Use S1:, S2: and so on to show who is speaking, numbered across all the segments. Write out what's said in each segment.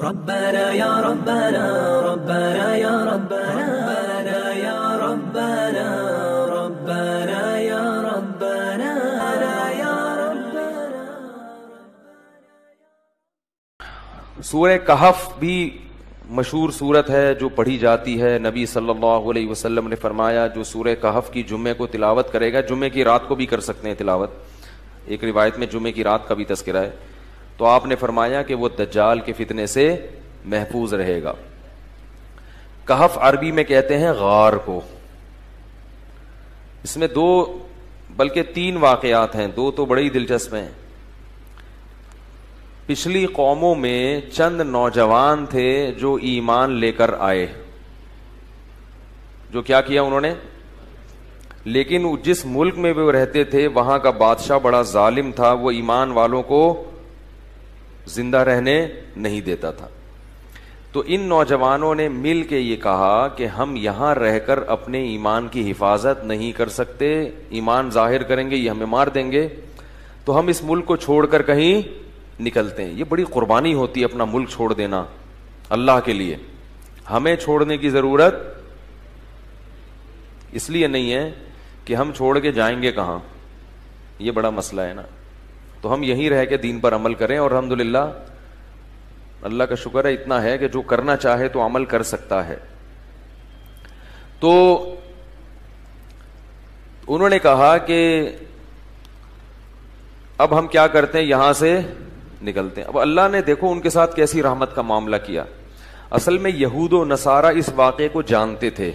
S1: ربنا یا ربنا ربنا یا ربنا ربنا یا ربنا ربنا یا ربنا یا ربنا.
S2: سورہ کہف بھی مشہور سورت ہے جو پڑھی جاتی ہے. نبی صلی اللہ علیہ وسلم نے فرمایا جو سورہ کہف کی جمعے کو تلاوت کرے گا, جمعے کی رات کو بھی کر سکتے ہیں تلاوت, ایک روایت میں جمعے کی رات کا بھی تذکرہ ہے, تو آپ نے فرمایا کہ وہ دجال کے فتنے سے محفوظ رہے گا. کہف عربی میں کہتے ہیں غار کو. اس میں دو بلکہ تین واقعات ہیں, دو تو بڑے ہی دلچسپ ہیں. پچھلی قوموں میں چند نوجوان تھے جو ایمان لے کر آئے, جو کیا کیا انہوں نے, لیکن جس ملک میں وہ رہتے تھے وہاں کا بادشاہ بڑا ظالم تھا, وہ ایمان والوں کو زندہ رہنے نہیں دیتا تھا. تو ان نوجوانوں نے مل کے یہ کہا کہ ہم یہاں رہ کر اپنے ایمان کی حفاظت نہیں کر سکتے, ایمان ظاہر کریں گے یہ ہمیں مار دیں گے, تو ہم اس ملک کو چھوڑ کر کہیں نکلتے ہیں. یہ بڑی قربانی ہوتی ہے اپنا ملک چھوڑ دینا اللہ کے لیے. ہمیں چھوڑنے کی ضرورت اس لیے نہیں ہے کہ ہم چھوڑ کے جائیں گے کہاں, یہ بڑا مسئلہ ہے نا. تو ہم یہیں رہ کے دین پر عمل کریں, اور الحمدللہ اللہ کا شکر ہے اتنا ہے کہ جو کرنا چاہے تو عمل کر سکتا ہے. تو انہوں نے کہا کہ اب ہم کیا کرتے ہیں, یہاں سے نکلتے ہیں. اب اللہ نے دیکھو ان کے ساتھ کیسی رحمت کا معاملہ کیا. اصل میں یہود و نصارہ اس واقعے کو جانتے تھے,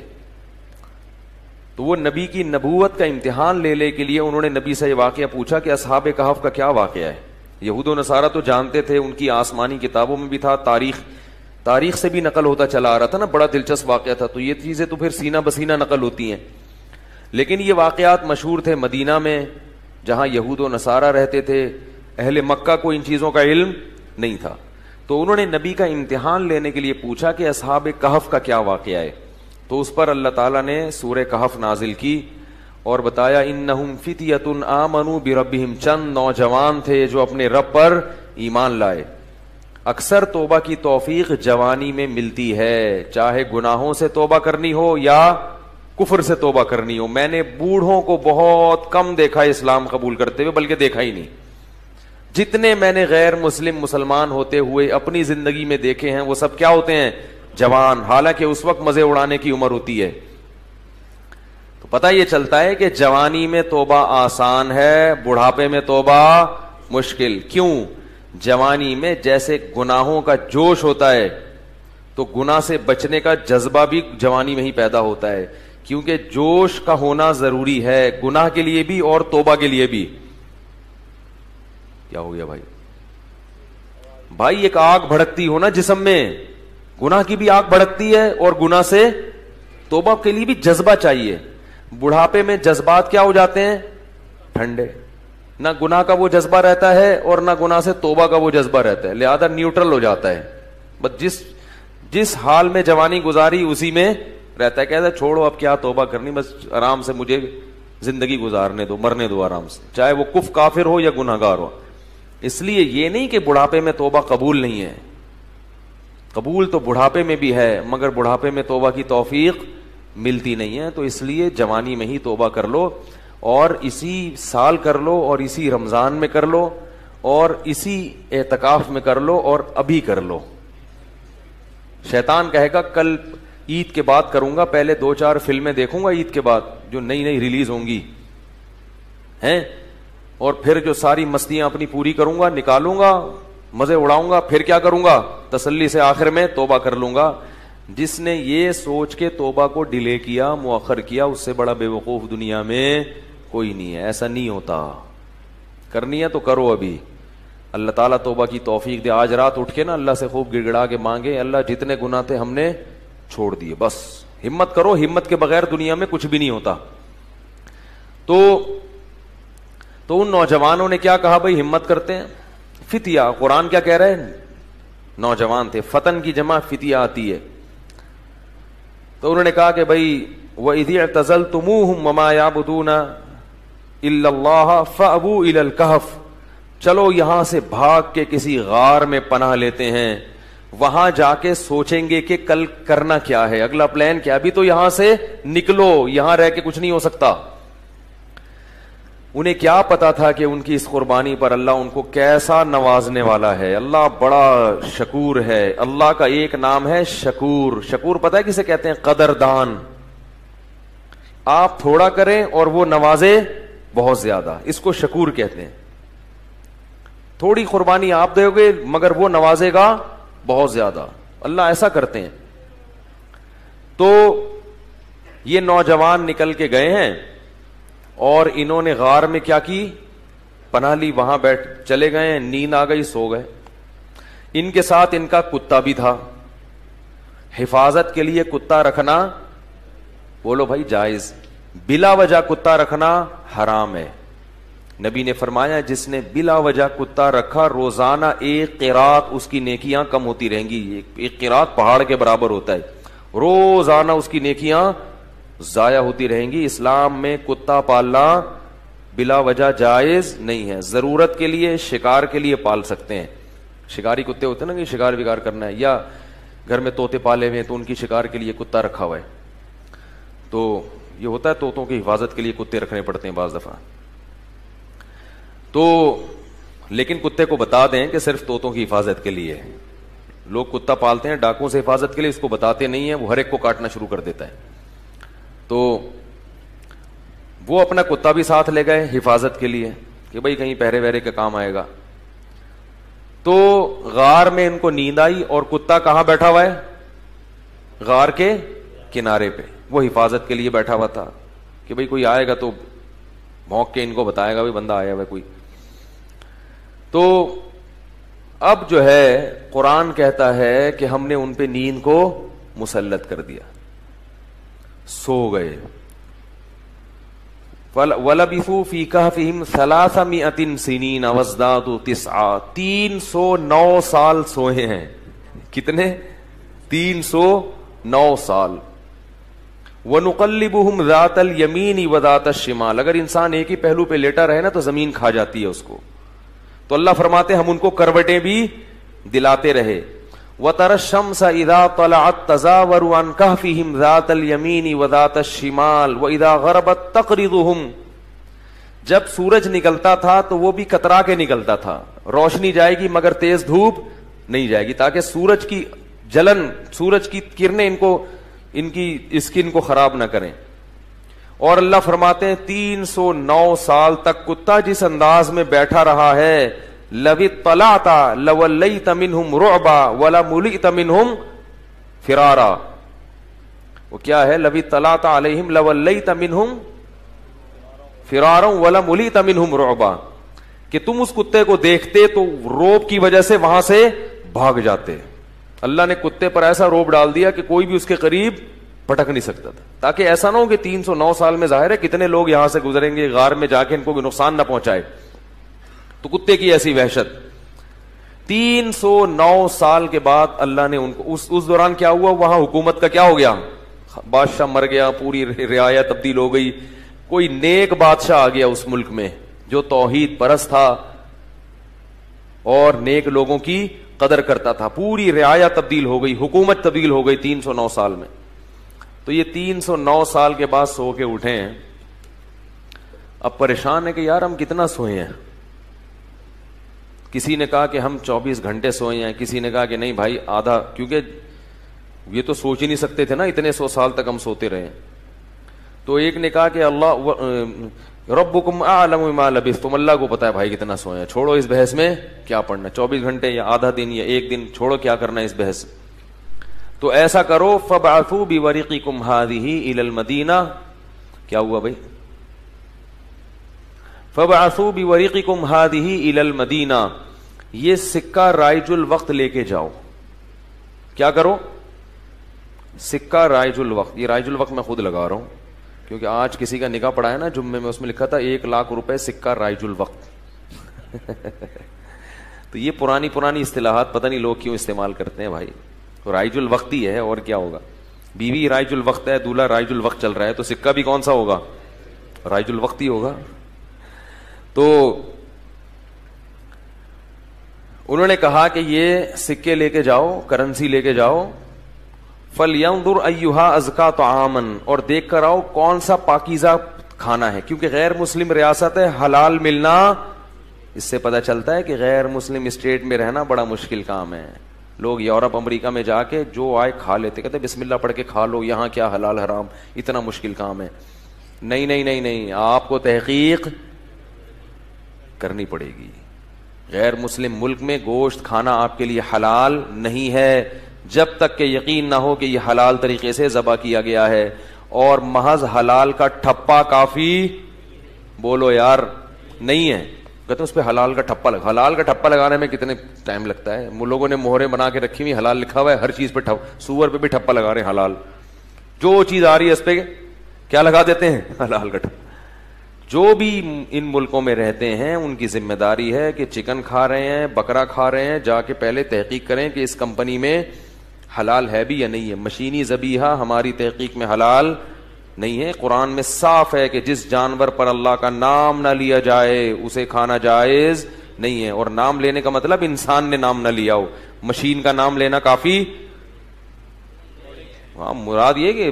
S2: تو وہ نبی کی نبوت کا امتحان لینے کے لیے انہوں نے نبی سے یہ واقعہ پوچھا کہ اصحاب کہف کا کیا واقعہ ہے. یہود و نصارہ تو جانتے تھے, ان کی آسمانی کتابوں میں بھی تھا, تاریخ سے بھی نقل ہوتا چلا آ رہا تھا نا, بڑا دلچسپ واقعہ تھا. تو یہ چیزیں تو پھر سینہ بسینہ نقل ہوتی ہیں, لیکن یہ واقعات مشہور تھے مدینہ میں جہاں یہود و نصارہ رہتے تھے. اہل مکہ کو ان چیزوں کا علم نہیں تھا, تو انہوں نے نبی کا امتحان لینے کے لیے پوچھا کہ اصحاب کہف کا کیا واقعہ ہے. تو اس پر اللہ تعالیٰ نے سورہ کہف نازل کی اور بتایا انہم فتیۃ آمنوا بربہم, چند نوجوان تھے جو اپنے رب پر ایمان لائے. اکثر توبہ کی توفیق جوانی میں ملتی ہے, چاہے گناہوں سے توبہ کرنی ہو یا کفر سے توبہ کرنی ہو. میں نے بوڑھوں کو بہت کم دیکھا اسلام قبول کرتے ہوئے, بلکہ دیکھا ہی نہیں. جتنے میں نے غیر مسلمان ہوتے ہوئے اپنی زندگی میں دیکھے ہیں وہ سب کیا ہوتے ہیں, جوان, حالانکہ اس وقت مزے اڑانے کی عمر ہوتی ہے. تو پتہ یہ چلتا ہے کہ جوانی میں توبہ آسان ہے, بڑھاپے میں توبہ مشکل. کیوں؟ جوانی میں جیسے گناہوں کا جوش ہوتا ہے تو گناہ سے بچنے کا جذبہ بھی جوانی میں ہی پیدا ہوتا ہے, کیونکہ جوش کا ہونا ضروری ہے گناہ کے لیے بھی اور توبہ کے لیے بھی. کیا ہو گیا بھائی, ایک آگ بھڑکتی ہو نا جسم میں, گناہ کی بھی آگ بھڑکتی ہے اور گناہ سے توبہ کے لیے بھی جذبہ چاہیے. بڑھاپے میں جذبات کیا ہو جاتے ہیں, ٹھنڈے, نہ گناہ کا وہ جذبہ رہتا ہے اور نہ گناہ سے توبہ کا وہ جذبہ رہتا ہے, لہذا نیوٹرل ہو جاتا ہے. بس جس حال میں جوانی گزاری اسی میں رہتا ہے, کہتا ہے چھوڑو اب کیا توبہ کرنی, بس آرام سے مجھے زندگی گزارنے دو, مرنے دو آرام سے, چاہے وہ کافر ہو یا گناہگار ہو. اس لیے یہ نہیں کہ بڑھاپے میں توبہ قبول نہیں ہے, قبول تو بڑھاپے میں بھی ہے, مگر بڑھاپے میں توبہ کی توفیق ملتی نہیں ہے. تو اس لیے جوانی میں ہی توبہ کر لو, اور اسی سال کر لو, اور اسی رمضان میں کر لو, اور اسی اعتکاف میں کر لو, اور ابھی کر لو. شیطان کہے گا کل عید کے بعد کروں گا, پہلے 2-4 فلمیں دیکھوں گا عید کے بعد جو نئی ریلیز ہوں گی ہیں, اور پھر جو ساری مستیاں اپنی پوری کروں گا, نکالوں گا, مزے اڑاؤں گا, پھر کیا کروں گا, تسلی سے آخر میں توبہ کر لوں گا. جس نے یہ سوچ کے توبہ کو ڈیلے کیا, مؤخر کیا, اس سے بڑا بے وقوف دنیا میں کوئی نہیں ہے. ایسا نہیں ہوتا, کرنی ہے تو کرو ابھی. اللہ تعالیٰ توبہ کی توفیق دے. آج رات اٹھ کے نا اللہ سے خوب گڑ گڑا کے مانگے, اللہ جتنے گناہ تھے ہم نے چھوڑ دیے, بس ہمت کرو, ہمت کے بغیر دنیا میں کچھ بھی نہیں ہوتا. تو ان نوجوانوں نے کیا کہا, بھائی ہمت کرتے ہیں. فتیہ, قرآن کیا کہہ رہے ہیں, نوجوان تھے, فتن کی جمع فتیہ آتی ہے. تو انہوں نے کہا کہ بھائی وَإِذِ اعْتَزَلْتُمُوهُمْ وَمَا يَعْبُدُونَ إِلَّا اللَّهَ فَأْوُوا إِلَى الْكَهْفِ, چلو یہاں سے بھاگ کے کسی غار میں پناہ لیتے ہیں, وہاں جا کے سوچیں گے کہ کل کرنا کیا ہے, اگلا پلان کیا. ابھی تو یہاں سے نکلو, یہاں رہ کے کچھ نہیں ہو سکتا. انہیں کیا پتا تھا کہ ان کی اس قربانی پر اللہ ان کو کیسا نوازنے والا ہے. اللہ بڑا شکور ہے. اللہ کا ایک نام ہے شکور. شکور پتہ ہے کسے کہتے ہیں؟ قدردان. آپ تھوڑا کریں اور وہ نوازے بہت زیادہ, اس کو شکور کہتے ہیں. تھوڑی قربانی آپ دو گے مگر وہ نوازے گا بہت زیادہ. اللہ ایسا کرتے ہیں. تو یہ نوجوان نکل کے گئے ہیں اور انہوں نے غار میں کیا کی؟ پناہ لی. وہاں بیٹھ چلے گئے, نیند آ گئی, سو گئے. ان کے ساتھ ان کا کتا بھی تھا. حفاظت کے لیے کتا رکھنا بولو بھائی جائز, بلا وجہ کتا رکھنا حرام ہے. نبی نے فرمایا جس نے بلا وجہ کتا رکھا روزانہ ایک قرات اس کی نیکیاں کم ہوتی رہیں گی. ایک قرات پہاڑ کے برابر ہوتا ہے. روزانہ اس کی نیکیاں ضائع ہوتی رہیں گی. اسلام میں کتا پالنا بلا وجہ جائز نہیں ہے. ضرورت کے لیے, شکار کے لیے پال سکتے ہیں. شکاری کتے ہوتے ہیں نا کہ شکار وکار کرنا ہے, یا گھر میں طوطے پالے ہوئے ہیں تو ان کی شکار کے لیے کتا رکھا ہوا ہے. تو یہ ہوتا ہے طوطوں کی حفاظت کے لیے کتے رکھنے پڑتے ہیں بعض دفعہ. تو لیکن کتے کو بتا دیں کہ صرف طوطوں کی حفاظت کے لیے. لوگ کتا پالتے ہیں ڈاکوں سے حفاظت کے لیے, اس کو بتاتے نہیں ہیں, وہ ہر ایک کو کاٹنا شروع کر دیتا ہے. تو وہ اپنا کتا بھی ساتھ لے گئے حفاظت کے لیے کہ بھائی کہیں پہرے وہرے کے کام آئے گا. تو غار میں ان کو نیند آئی اور کتا کہاں بیٹھا ہوا ہے؟ غار کے کنارے پہ. وہ حفاظت کے لیے بیٹھا ہوا تھا کہ بھئی کوئی آئے گا تو بھونک کے ان کو بتائے گا بھئی بندہ آیا ہوا ہے کوئی. تو اب جو ہے قرآن کہتا ہے کہ ہم نے ان پہ نیند کو مسلط کر دیا, سو گئے. وَلَبِثُوا فِي كَهْفِهِمْ 300 سِنِينَ وَازْدَادُوا 9. 309 سال سوئے ہیں. کتنے؟ 309 سال. وَنُقَلِّبُهُمْ ذَاتَ الْيَمِينِ وَذَاتَ الشِّمَالِ. اگر انسان ایک ہی پہلو پہ لیٹا رہے نا تو زمین کھا جاتی ہے اس کو. تو اللہ فرماتے ہم ان کو کروٹیں بھی دلاتے رہے. وَتَرَى الشَّمْسَ إِذَا طَلَعَتْ تَزَاوَرُ عَنْ كَهْفِهِمْ ذَاتَ الْيَمِينِ وَذَاتَ الشِّمَالِ وَإِذَا غَرَبَتْ تَقْرِضُهُمْ. جب سورج نکلتا تھا تو وہ بھی کترا کے نکلتا تھا. روشنی جائے گی مگر تیز دھوپ نہیں جائے گی, تاکہ سورج کی جلن, سورج کی کرنیں ان کی اسکن کو خراب نہ کریں. اور اللہ فرماتے ہیں 309 سال تک کتا جس انداز میں بیٹھا رہا ہے, لَوِ اطَّلَعْتَ لَوَلَّيْتَ مِنْهُمْ رُعْبًا وَلَمُلِئْتَ مِنْهُمْ فِرَارًا. وہ کیا ہے؟ لَوِ اطَّلَعْتَ عَلَيْهِمْ لَوَلَّيْتَ مِنْهُمْ فِرَارًا وَلَمُلِئْتَ مِنْهُمْ رُعْبًا. کہ تم اس کتے کو دیکھتے تو روب کی وجہ سے وہاں سے بھاگ جاتے. اللہ نے کتے پر ایسا روب ڈال دیا کہ کوئی بھی اس کے قریب پٹک نہیں سکتا تھا, تاکہ ایسا نہ ہو کہ 309 سال میں ظاہر ہے کتنے لوگ یہاں سے گزریں گے, غار میں جا کے ان کو کوئی نقصان نہ پہنچائے. تو کتے کی ایسی وحشت. 309 سال کے بعد اللہ نے ان کو اس دوران کیا ہوا, وہاں حکومت کا کیا ہو گیا, بادشاہ مر گیا, پوری رعایا تبدیل ہو گئی, کوئی نیک بادشاہ آ گیا اس ملک میں جو توحید پرست تھا اور نیک لوگوں کی قدر کرتا تھا. پوری رعایا تبدیل ہو گئی, حکومت تبدیل ہو گئی 309 سال میں. تو یہ 309 سال کے بعد سو کے اٹھے ہیں. اب پریشان ہے کہ یار ہم کتنا سوئے ہیں. کسی نے کہا کہ ہم 24 گھنٹے سوئے ہیں, کسی نے کہا کہ نہیں بھائی آدھا, کیونکہ یہ تو سوچ ہی نہیں سکتے تھے نا اتنے 100 سال تک ہم سوتے رہے. تو ایک نے کہا کہ اللہ ربکم اعلم بما لبثتم, اللہ کو پتا ہے بھائی کتنا سوئے ہیں, چھوڑو اس بحث میں کیا پڑھنا, 24 گھنٹے یا آدھا دن یا ایک دن, چھوڑو کیا کرنا اس بحث. تو ایسا کرو فبعثوا بورقکم هذه الى المدینہ. کیا ہوا بھائی؟ فبعثوا بورقکم هذه الى المدینہ, یہ سکہ رائج الوقت لے کے جاؤ. کیا کرو؟ سکہ رائج الوقت. یہ رائج الوقت میں خود لگا رہا ہوں کیونکہ آج کسی کا نکاح پڑا ہے نا جمعے میں, اس میں لکھا تھا 1 لاکھ روپے سکہ رائج الوقت. تو یہ پرانی اصطلاحات پتہ نہیں لوگ کیوں استعمال کرتے ہیں بھائی. رائج الوقت ہی ہے اور کیا ہوگا. بیوی رائج الوقت ہے, دولہا رائج الوقت چل رہا ہے, تو سکہ بھی کون سا ہوگا؟ رائج الوقت ہی ہوگا. تو انہوں نے کہا کہ یہ سکے لے کے جاؤ, کرنسی لے کے جاؤ, فَلْيَنْظُرْ أَيُّهَا أَزْكَىٰ طَعَامًا, اور دیکھ کر آؤ کون سا پاکیزہ کھانا ہے, کیونکہ غیر مسلم ریاست ہے, حلال ملنا, اس سے پتہ چلتا ہے کہ غیر مسلم اسٹیٹ میں رہنا بڑا مشکل کام ہے. لوگ یورپ امریکہ میں جا کے جو آئے کھا لیتے, کہتے بسم اللہ پڑھ کے کھا لو, یہاں کیا حلال حرام, اتنا مشکل کام ہے. نہیں نہیں نہیں نہیں, آپ کو تحقیق کرنی پڑے گی. غیر مسلم ملک میں گوشت کھانا آپ کے لیے حلال نہیں ہے جب تک کہ یقین نہ ہو کہ یہ حلال طریقے سے ذبح کیا گیا ہے. اور محض حلال کا ٹھپا کافی, بولو یار, نہیں ہے. کہتے ہیں اس پہ حلال کا ٹھپا لگا, حلال کا ٹھپا لگانے میں کتنے ٹائم لگتا ہے. لوگوں نے مہریں بنا کے رکھی ہوئی, حلال لکھا ہوا ہے, ہر چیز پہ سور پہ بھی ٹھپا لگا رہے ہیں حلال, جو چیز آ رہی ہے اس پہ کیا لگا دیتے ہیں, حلال کا ٹھپا. جو بھی ان ملکوں میں رہتے ہیں ان کی ذمہ داری ہے کہ چکن کھا رہے ہیں, بکرا کھا رہے ہیں, جا کے پہلے تحقیق کریں کہ اس کمپنی میں حلال ہے بھی یا نہیں ہے. مشینی ذبیحہ ہماری تحقیق میں حلال نہیں ہے. قرآن میں صاف ہے کہ جس جانور پر اللہ کا نام نہ لیا جائے اسے کھانا جائز نہیں ہے. اور نام لینے کا مطلب انسان نے نام نہ لیا ہو, مشین کا نام لینا کافی, مراد یہ کہ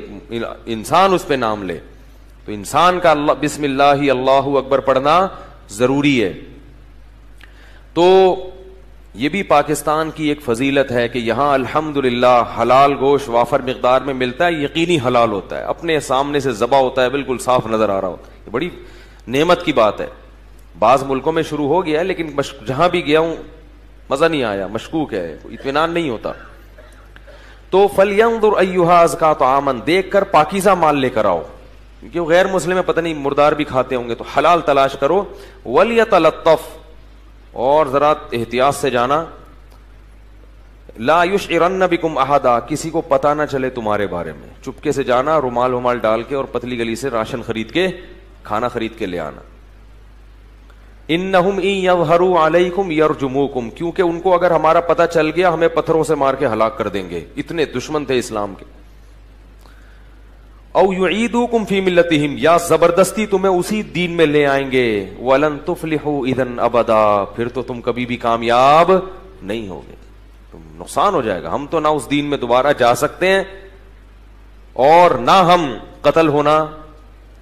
S2: انسان اس پہ نام لے. تو انسان کا اللہ بسم اللہ اللہ اکبر پڑھنا ضروری ہے. تو یہ بھی پاکستان کی ایک فضیلت ہے کہ یہاں الحمدللہ حلال گوشت وافر مقدار میں ملتا ہے, یقینی حلال ہوتا ہے, اپنے سامنے سے ذبح ہوتا ہے, بالکل صاف نظر آ رہا ہوتا ہے. یہ بڑی نعمت کی بات ہے. بعض ملکوں میں شروع ہو گیا ہے لیکن جہاں بھی گیا ہوں مزہ نہیں آیا, مشکوک ہے, اطمینان نہیں ہوتا. تو فَلْيَنْظُرْ أَيُّهَا أَزْكَىٰ طَعَامًا, دیکھ کر پاکیزہ مال لے کر آؤ, کیونکہ وہ غیر مسلم ہے, پتہ نہیں مردار بھی کھاتے ہوں گے, تو حلال تلاش کرو. وَلْيَتَلَطَّفْ, اور ذرا احتیاط سے جانا. لا یشعرن بکم احدا, کسی کو پتہ نہ چلے تمہارے بارے میں, چپکے سے جانا, رومال ومال ڈال کے اور پتلی گلی سے راشن خرید کے, کھانا خرید کے لے آنا. انہم ان یظہروا علیکم یرجموکم, کیونکہ ان کو اگر ہمارا پتہ چل گیا ہمیں پتھروں سے مار کے ہلاک کر دیں گے, اتنے دشمن تھے اسلام کے. او یعیدوکم فی ملتہم, یا زبردستی تمہیں اسی دین میں لے آئیں گے. ولن تفلحوا اذن ابدا, پھر تو تم کبھی بھی کامیاب نہیں ہوگے, تم نقصان ہو جائے گا. ہم تو نہ اس دین میں دوبارہ جا سکتے ہیں اور نہ ہم قتل ہونا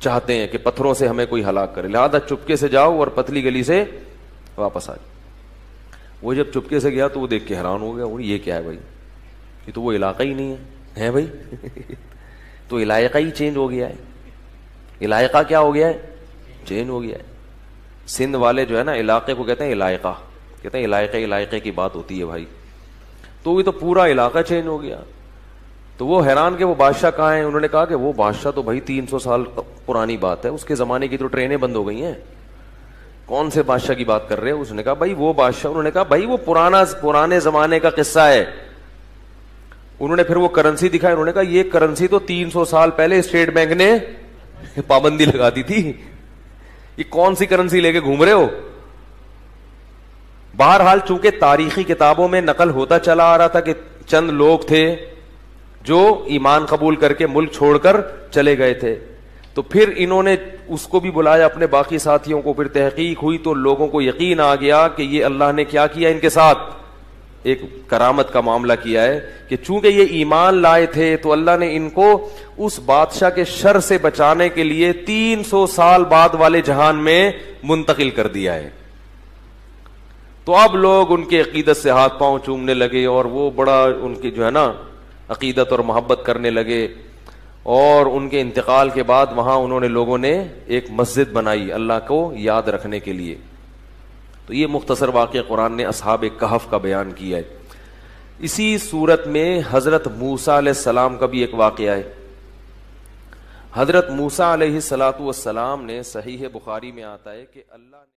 S2: چاہتے ہیں کہ پتھروں سے ہمیں کوئی ہلاک کرے. لہذا چپکے سے جاؤ اور پتلی گلی سے واپس آ جاؤ. وہ جب چپکے سے گیا تو وہ دیکھ کے حیران ہو گیا, یہ کیا ہے بھائی, یہ تو وہ علاقہ ہی نہیں ہے بھائی. تو علاقہ ہی چینج ہو گیا ہے. علاقہ کیا ہو گیا ہے, چینج ہو گیا ہے. سندھ والے جو ہے نا علاقے کو کہتے ہیں علاقہ, کہتے ہیں علاقے کی بات ہوتی ہے بھائی. تو یہ تو پورا علاقہ چینج ہو گیا. تو وہ حیران کہ وہ بادشاہ کہاں ہیں. انہوں نے کہا کہ وہ بادشاہ تو بھائی 300 سال پرانی بات ہے, اس کے زمانے کی تو ٹرینیں بند ہو گئی ہیں, کون سے بادشاہ کی بات کر رہے ہیں. اس نے کہا بھائی وہ بادشاہ, انہوں نے کہا بھائی وہ پرانے زمانے کا قصہ ہے. انہوں نے پھر وہ کرنسی دکھائی, انہوں نے کہا یہ کرنسی تو 300 سال پہلے اسٹیٹ بینک نے پابندی لگا دی تھی, یہ کون سی کرنسی لے کے گھوم رہے ہو. بہرحال چونکہ تاریخی کتابوں میں نقل ہوتا چلا آ رہا تھا کہ چند لوگ تھے جو ایمان قبول کر کے ملک چھوڑ کر چلے گئے تھے, تو پھر انہوں نے اس کو بھی بلایا اپنے باقی ساتھیوں کو, پھر تحقیق ہوئی تو لوگوں کو یقین آ گیا کہ یہ اللہ نے کیا کیا ان کے ساتھ, ایک کرامت کا معاملہ کیا ہے کہ چونکہ یہ ایمان لائے تھے تو اللہ نے ان کو اس بادشاہ کے شر سے بچانے کے لیے 300 سال بعد والے جہان میں منتقل کر دیا ہے. تو اب لوگ ان کے عقیدت سے ہاتھ پاؤں چومنے لگے اور وہ بڑا ان کی جو ہے نا عقیدت اور محبت کرنے لگے. اور ان کے انتقال کے بعد وہاں انہوں نے لوگوں نے ایک مسجد بنائی اللہ کو یاد رکھنے کے لیے. تو یہ مختصر واقعہ قرآن نے اصحاب کہف کا بیان کیا ہے. اسی صورت میں حضرت موسیٰ علیہ السلام کا بھی ایک واقعہ ہے. حضرت موسیٰ علیہ السلام نے صحیح بخاری میں آتا ہے کہ اللہ